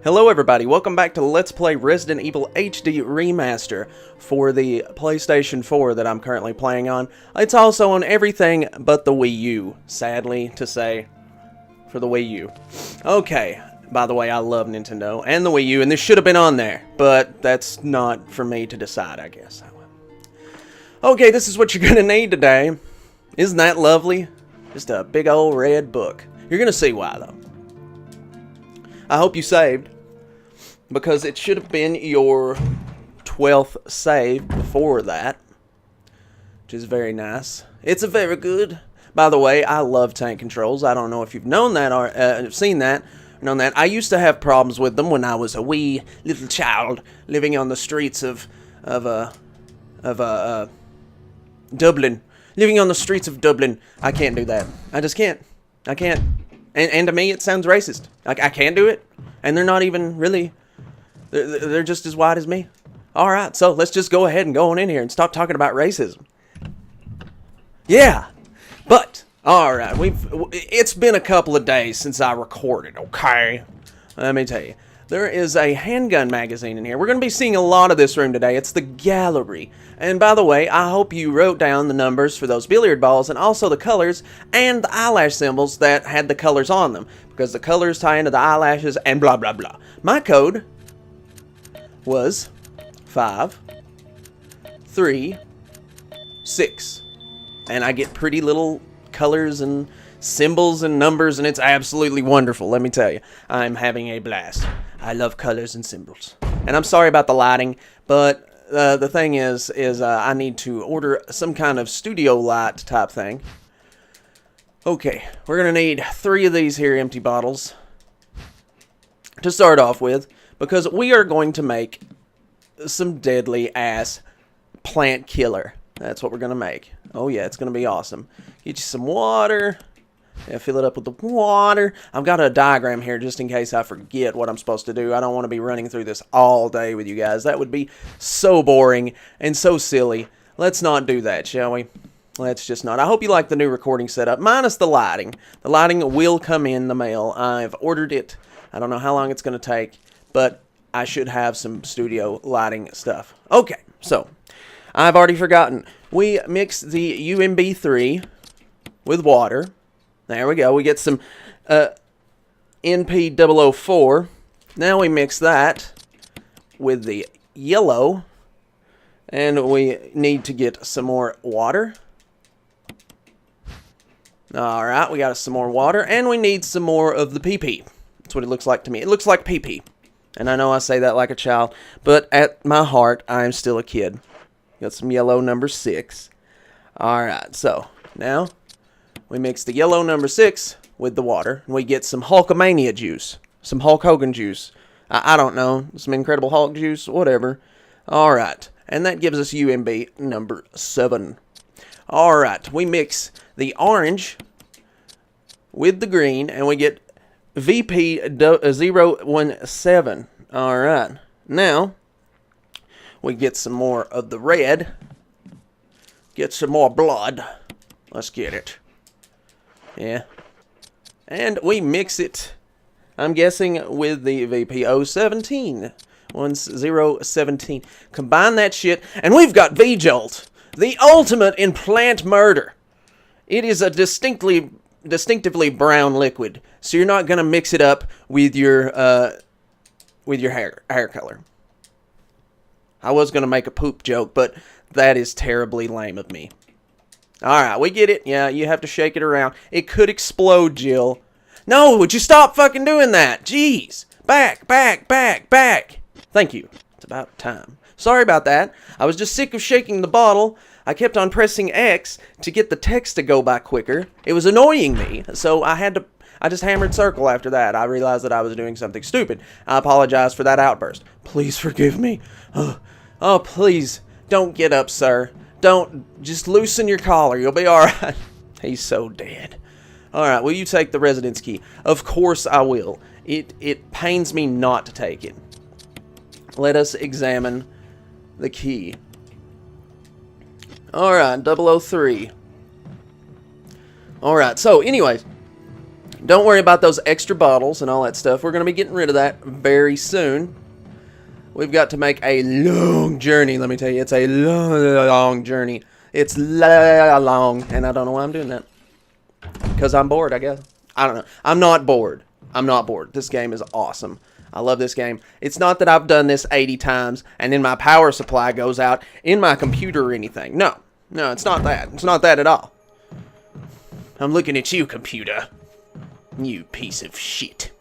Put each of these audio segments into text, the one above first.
Hello everybody, welcome back to Let's Play Resident Evil HD Remaster for the PlayStation 4 that I'm currently playing on. It's also on everything but the Wii U, sadly to say, for the Wii U. Okay, by the way, I love Nintendo and the Wii U, and this should have been on there, but that's not for me to decide, I guess. Okay, this is what you're going to need today. Isn't that lovely? Just a big old red book. You're going to see why, though. I hope you saved, because it should have been your 12th save before that, which is very nice. It's a very good. By the way, I love tank controls. I don't know if you've known that or seen that, known that. I used to have problems with them when I was a wee little child living on the streets of Dublin. Living on the streets of Dublin. I can't do that. I just can't. I can't. And to me, it sounds racist. Like, I can't do it. And they're not even really... They're just as white as me. Alright, so let's just go ahead and go on in here and stop talking about racism. Yeah. But, alright, it's been a couple of days since I recorded, okay? Let me tell you. There is a handgun magazine in here. We're going to be seeing a lot of this room today. It's the gallery. And by the way, I hope you wrote down the numbers for those billiard balls and also the colors and the eyelash symbols that had the colors on them. Because the colors tie into the eyelashes and blah, blah, blah. My code was 5, 3, 6. And I get pretty little colors and symbols and numbers, and it's absolutely wonderful, let me tell you. I'm having a blast. I love colors and symbols. And I'm sorry about the lighting, but the thing is I need to order some kind of studio light type thing. Okay, we're going to need 3 of these here empty bottles to start off with, because we are going to make some deadly ass plant killer. That's what we're going to make. Oh yeah, it's going to be awesome. Get you some water. Yeah, fill it up with the water. I've got a diagram here just in case I forget what I'm supposed to do. I don't want to be running through this all day with you guys. That would be so boring and so silly. Let's not do that, shall we? Let's just not. I hope you like the new recording setup, minus the lighting. The lighting will come in the mail. I've ordered it. I don't know how long it's going to take, but I should have some studio lighting stuff. Okay, so I've already forgotten. We mix the UMB3 with water. There we go. We get some NP004. Now we mix that with the yellow. And we need to get some more water. Alright, we got some more water. And we need some more of the PP. That's what it looks like to me. It looks like PP. And I know I say that like a child. But at my heart, I'm still a kid. Got some yellow number 6. Alright, so now we mix the yellow number 6 with the water, and we get some Hulkamania juice. Some Hulk Hogan juice. I don't know. Some Incredible Hulk juice, whatever. Alright, and that gives us UMB number 7. Alright, we mix the orange with the green, and we get VP017. Alright, now we get some more of the red. Get some more blood. Let's get it. Yeah. And we mix it, I'm guessing, with the VP017. 1017. Combine that shit, and we've got V-JOLT. The ultimate in plant murder. It is a distinctively brown liquid. So you're not going to mix it up with your hair color. I was going to make a poop joke, but that is terribly lame of me. Alright, we get it. Yeah, you have to shake it around. It could explode, Jill. No, would you stop fucking doing that? Jeez. Back, back, back, back. Thank you. It's about time. Sorry about that. I was just sick of shaking the bottle. I kept on pressing X to get the text to go by quicker. It was annoying me, so I just hammered circle after that. I realized that I was doing something stupid. I apologize for that outburst. Please forgive me. Oh, please. Don't get up, sir. Don't. Just loosen your collar. You'll be alright. He's so dead. Alright, will you take the residence key? Of course I will. It pains me not to take it. Let us examine the key. Alright, 003. Alright, so anyways, Don't worry about those extra bottles and all that stuff. We're going to be getting rid of that very soon. We've got to make a long journey, let me tell you. It's a long journey. It's long, and I don't know why I'm doing that. Because I'm bored, I guess. I don't know. I'm not bored. I'm not bored. This game is awesome. I love this game. It's not that I've done this 80 times and then my power supply goes out in my computer or anything. No. No, it's not that. It's not that at all. I'm looking at you, computer. You piece of shit.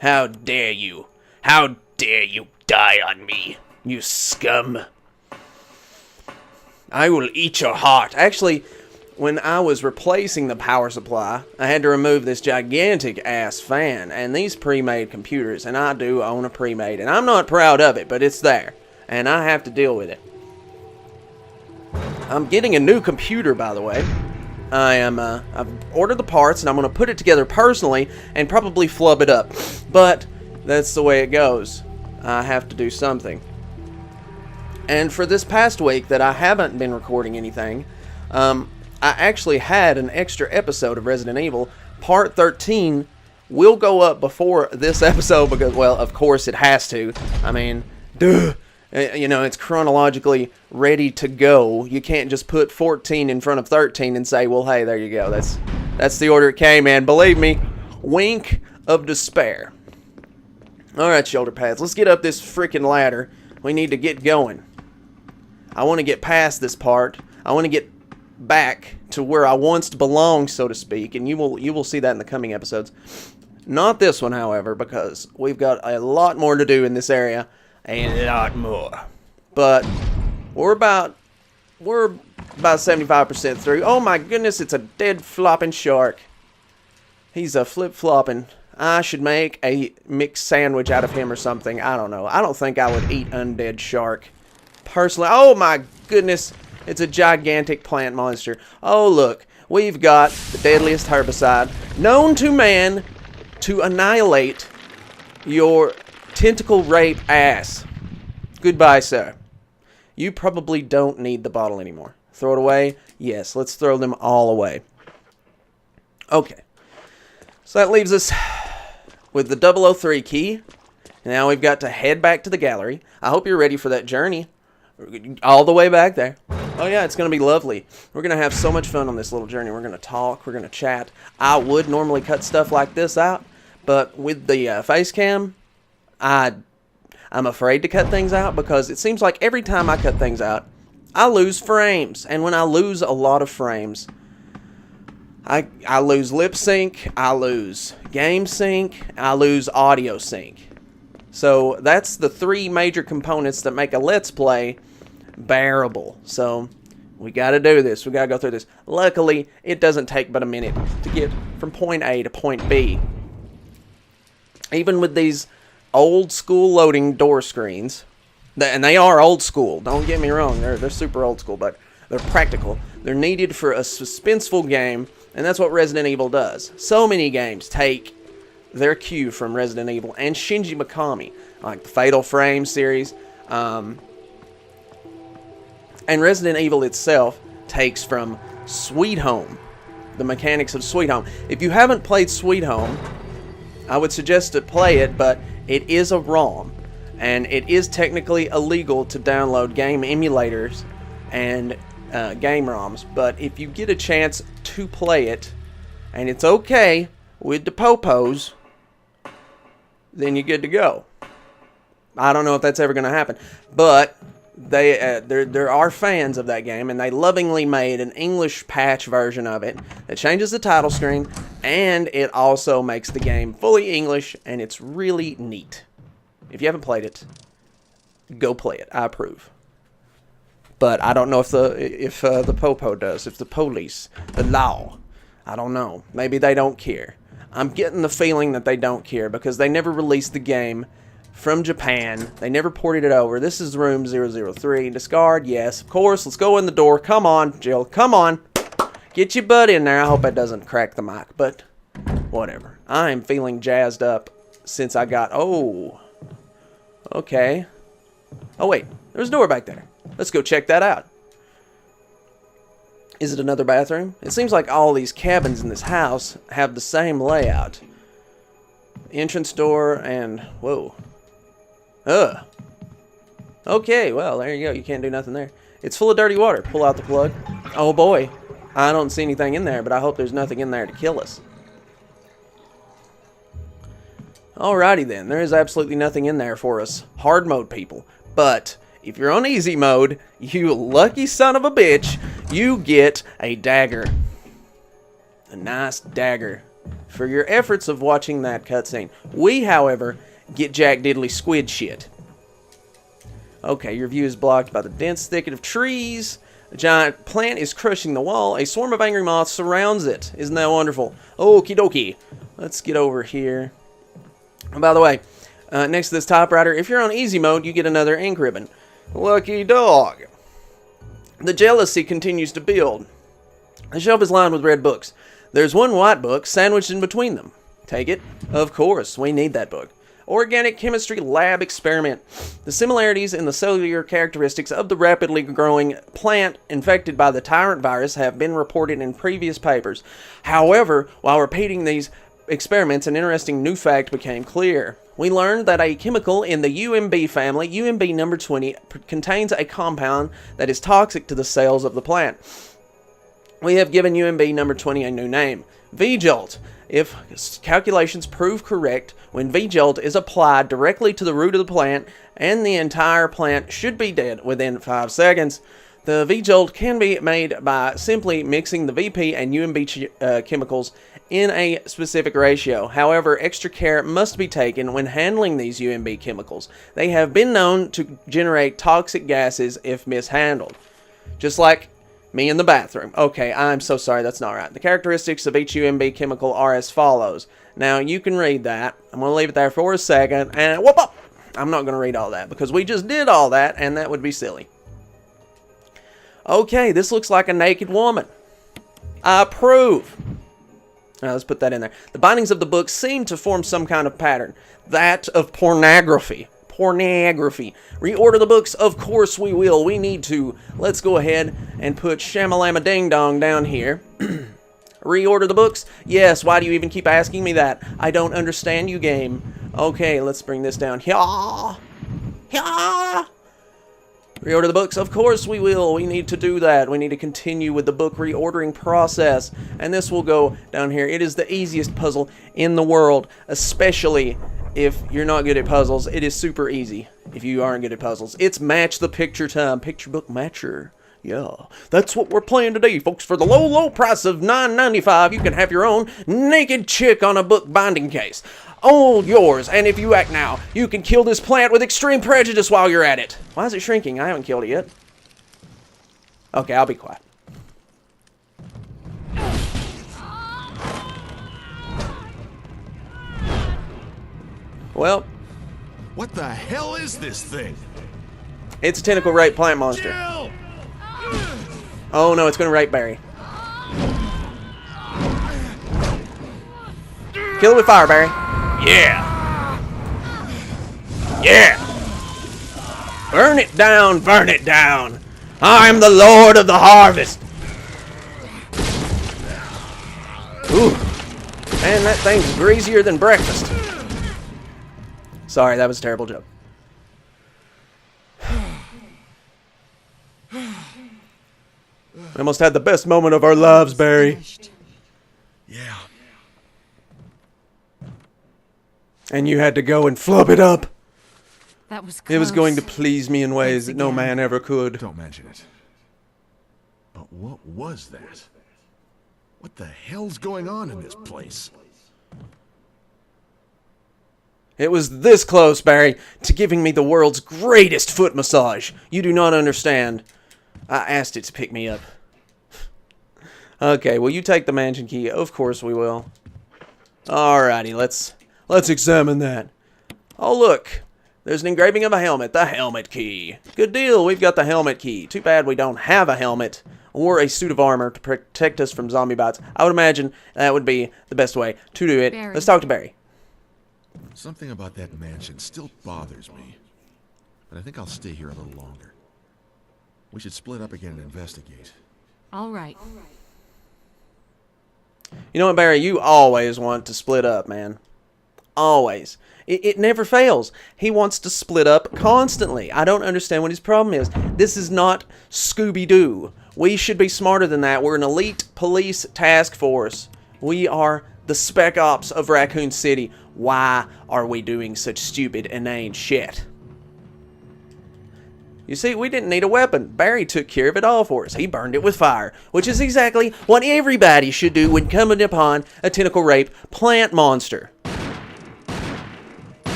How dare you? How dare you die on me, you scum. I will eat your heart. Actually, when I was replacing the power supply, I had to remove this gigantic ass fan and these pre-made computers, and I do own a pre-made, and I'm not proud of it, but it's there, and I have to deal with it. I'm getting a new computer, by the way. I've ordered the parts, and I'm going to put it together personally and probably flub it up, but that's the way it goes. I have to do something. And for this past week that I haven't been recording anything, I actually had an extra episode of Resident Evil. Part 13 will go up before this episode because, well, of course it has to. I mean, duh. You know, it's chronologically ready to go. You can't just put 14 in front of 13 and say, well, hey, there you go. That's the order it came in. Believe me, wink of despair. All right, shoulder pads. Let's get up this freaking ladder. We need to get going. I want to get past this part. I want to get back to where I once belonged, so to speak, and you will see that in the coming episodes. Not this one, however, because we've got a lot more to do in this area. A lot more. But we're about 75% through. Oh my goodness, it's a dead flopping shark. He's a flip-flopping. I should make a mixed sandwich out of him or something. I don't know. I don't think I would eat undead shark. Personally. Oh my goodness. It's a gigantic plant monster. Oh look. We've got the deadliest herbicide known to man to annihilate your tentacle rape ass. Goodbye, sir. You probably don't need the bottle anymore. Throw it away? Yes, let's throw them all away. Okay. So that leaves us with the 003 key. Now we've got to head back to the gallery. I hope you're ready for that journey. All the way back there. Oh yeah, it's going to be lovely. We're going to have so much fun on this little journey. We're going to talk. We're going to chat. I would normally cut stuff like this out. But with the face cam, I'm afraid to cut things out because it seems like every time I cut things out, I lose frames. And when I lose a lot of frames, I lose lip sync, I lose game sync, I lose audio sync. So that's the three major components that make a Let's Play bearable. So we got to do this. We got to go through this. Luckily, it doesn't take but a minute to get from point A to point B. Even with these old school loading door screens, and they are old school, don't get me wrong, they're super old school, but they're practical. They're needed for a suspenseful game, and that's what Resident Evil does. So many games take their cue from Resident Evil and Shinji Mikami, like the Fatal Frame series, and Resident Evil itself takes from Sweet Home, the mechanics of Sweet Home. If you haven't played Sweet Home, I would suggest to play it, but it is a ROM, and it is technically illegal to download game emulators and game ROMs. But if you get a chance to play it, and it's okay with the popos, then you're good to go. I don't know if that's ever going to happen, but there are fans of that game, and they lovingly made an English patch version of it that changes the title screen, and it also makes the game fully English, and it's really neat. If you haven't played it, go play it. I approve. But I don't know if the popo does, if the police, the law, I don't know. Maybe they don't care. I'm getting the feeling that they don't care because they never released the game from Japan. They never ported it over. This is room 003. Discard, yes, of course. Let's go in the door. Come on, Jill. Come on. Get your butt in there. I hope it doesn't crack the mic, but whatever. I am feeling jazzed up since I got... Oh. Okay. Oh, wait. There's a door back there. Let's go check that out. Is it another bathroom? It seems like all these cabins in this house have the same layout. Entrance door and... whoa. Ugh. Okay, well, there you go. You can't do nothing there. It's full of dirty water. Pull out the plug. Oh boy. I don't see anything in there, but I hope there's nothing in there to kill us. Alrighty then. There is absolutely nothing in there for us hard mode people. But if you're on easy mode, you lucky son of a bitch, you get a dagger. A nice dagger for your efforts of watching that cutscene. We, however, get Jack Diddley Squid shit. Okay, your view is blocked by the dense thicket of trees. A giant plant is crushing the wall. A swarm of angry moths surrounds it. Isn't that wonderful? Okie dokie. Let's get over here. And by the way, next to this typewriter, if you're on easy mode, you get another ink ribbon. Lucky dog. The jealousy continues to build. The shelf is lined with red books. There's one white book sandwiched in between them. Take it? Of course, we need that book. Organic Chemistry Lab Experiment. The similarities in the cellular characteristics of the rapidly growing plant infected by the tyrant virus have been reported in previous papers. However, while repeating these experiments, an interesting new fact became clear. We learned that a chemical in the UMB family, UMB number 20, contains a compound that is toxic to the cells of the plant. We have given UMB number 20 a new name, V-JOLT. If calculations prove correct, when V-JOLT is applied directly to the root of the plant, and the entire plant should be dead within 5 seconds. The V-JOLT can be made by simply mixing the VP and UMB chemicals in a specific ratio. However, extra care must be taken when handling these UMB chemicals. They have been known to generate toxic gases if mishandled. Just like me in the bathroom. Okay, I'm so sorry, that's not right. The characteristics of each UMB chemical are as follows. Now, you can read that. I'm going to leave it there for a second, and whoop up! I'm not going to read all that, because we just did all that, and that would be silly. Okay, this looks like a naked woman. I approve. Now, let's put that in there. The bindings of the book seem to form some kind of pattern. That of pornography. Pornography. Reorder the books? Of course we will. We need to. Let's go ahead and put Shamalama Ding Dong down here. Reorder the books? Yes, why do you even keep asking me that? I don't understand you, game. Okay, let's bring this down. Reorder the books? Of course we will. We need to do that. We need to continue with the book reordering process. And this will go down here. It is the easiest puzzle in the world, especially if you're not good at puzzles. It is super easy if you aren't good at puzzles. It's match the picture time. Picture book matcher. Yeah, that's what we're playing today, folks. For the low, low price of $9.95, you can have your own naked chick on a book binding case. All yours, and if you act now, you can kill this plant with extreme prejudice while you're at it. Why is it shrinking? I haven't killed it yet. Okay, I'll be quiet. Well, what the hell is this thing? It's a tentacle rape plant monster. Jill! Oh no, it's gonna rape Barry. Kill it with fire, Barry. Yeah. Yeah. Burn it down, burn it down. I'm the Lord of the Harvest. Ooh. Man, that thing's greasier than breakfast. Sorry, that was a terrible joke. We almost had the best moment of our lives, Barry. Yeah. And you had to go and flub it up. That was close. It was going to please me in ways that no man ever could. Don't mention it. But what was that? What the hell's going on in this place? It was this close, Barry, to giving me the world's greatest foot massage. You do not understand. I asked it to pick me up. Okay, will you take the mansion key? Of course we will. Alrighty, let's examine that. Oh, look. There's an engraving of a helmet. The helmet key. Good deal. We've got the helmet key. Too bad we don't have a helmet or a suit of armor to protect us from zombie bots. I would imagine that would be the best way to do it. Barry. Let's talk to Barry. Something about that mansion still bothers me. But I think I'll stay here a little longer. We should split up again and investigate. All right. You know what, Barry? You always want to split up, man. Always. It never fails. He wants to split up constantly. I don't understand what his problem is. This is not Scooby-Doo. We should be smarter than that. We're an elite police task force. We are the Spec Ops of Raccoon City. Why are we doing such stupid, inane shit? You see, we didn't need a weapon. Barry took care of it all for us. He burned it with fire, which is exactly what everybody should do when coming upon a tentacle rape plant monster.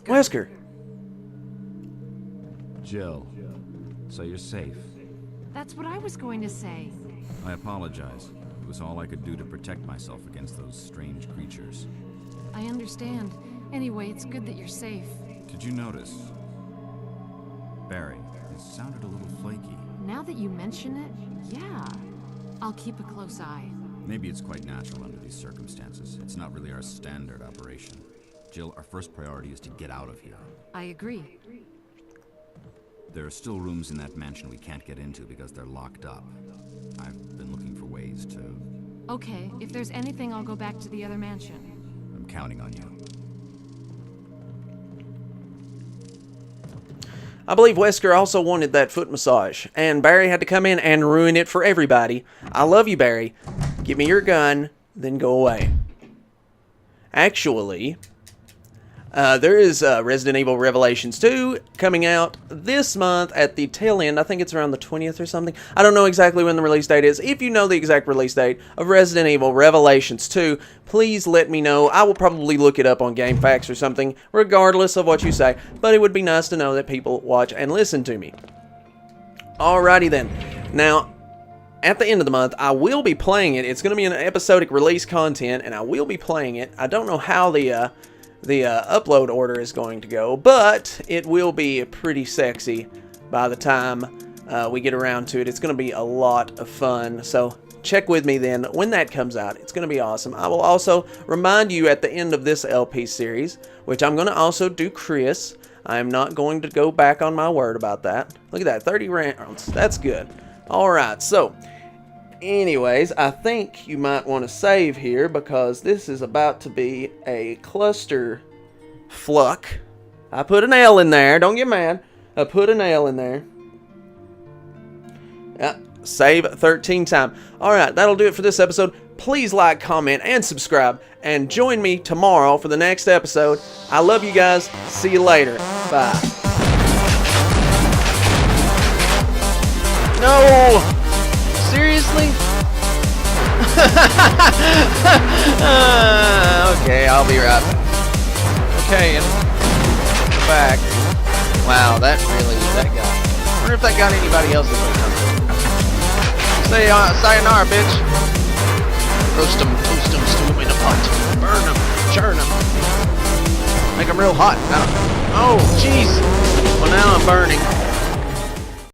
Wesker. Jill, so you're safe. That's what I was going to say. I apologize. It was all I could do to protect myself against those strange creatures. I understand. Anyway, it's good that you're safe. Did you notice? Barry, it sounded a little flaky. Now that you mention it, yeah. I'll keep a close eye. Maybe it's quite natural under these circumstances. It's not really our standard operation. Jill, our first priority is to get out of here. I agree. There are still rooms in that mansion we can't get into because they're locked up. I've been looking for ways to... Okay, if there's anything, I'll go back to the other mansion. I'm counting on you. I believe Wesker also wanted that foot massage, and Barry had to come in and ruin it for everybody. I love you, Barry. Give me your gun, then go away. Actually... there is Resident Evil Revelations 2 coming out this month at the tail end. I think it's around the 20th or something. I don't know exactly when the release date is. If you know the exact release date of Resident Evil Revelations 2, please let me know. I will probably look it up on GameFAQs or something, regardless of what you say. But it would be nice to know that people watch and listen to me. Alrighty then. Now, at the end of the month, I will be playing it. It's going to be an episodic release content, and I will be playing it. I don't know how the upload order is going to go, but it will be pretty sexy by the time we get around to it. It's going to be a lot of fun, so check with me then when that comes out. It's going to be awesome. I will also remind you at the end of this LP series, which I'm going to also do Chris. I am not going to go back on my word about that. Look at that, 30 rounds. That's good. Alright, so anyways, I think you might want to save here because this is about to be a cluster fluck. I put an L in there. Don't get mad. I put an L in there. Yeah, save 13 time. Alright, that'll do it for this episode. Please like, comment, and subscribe. And join me tomorrow for the next episode. I love you guys. See you later. Bye. No! Seriously? Okay, I'll be right back. Okay, and back. Wow, that got. I wonder if that got anybody else. Say, sayonara, bitch. Roast them, stew them in a pot. Burn them, churn them. Make them real hot. Oh, jeez. Well, now I'm burning.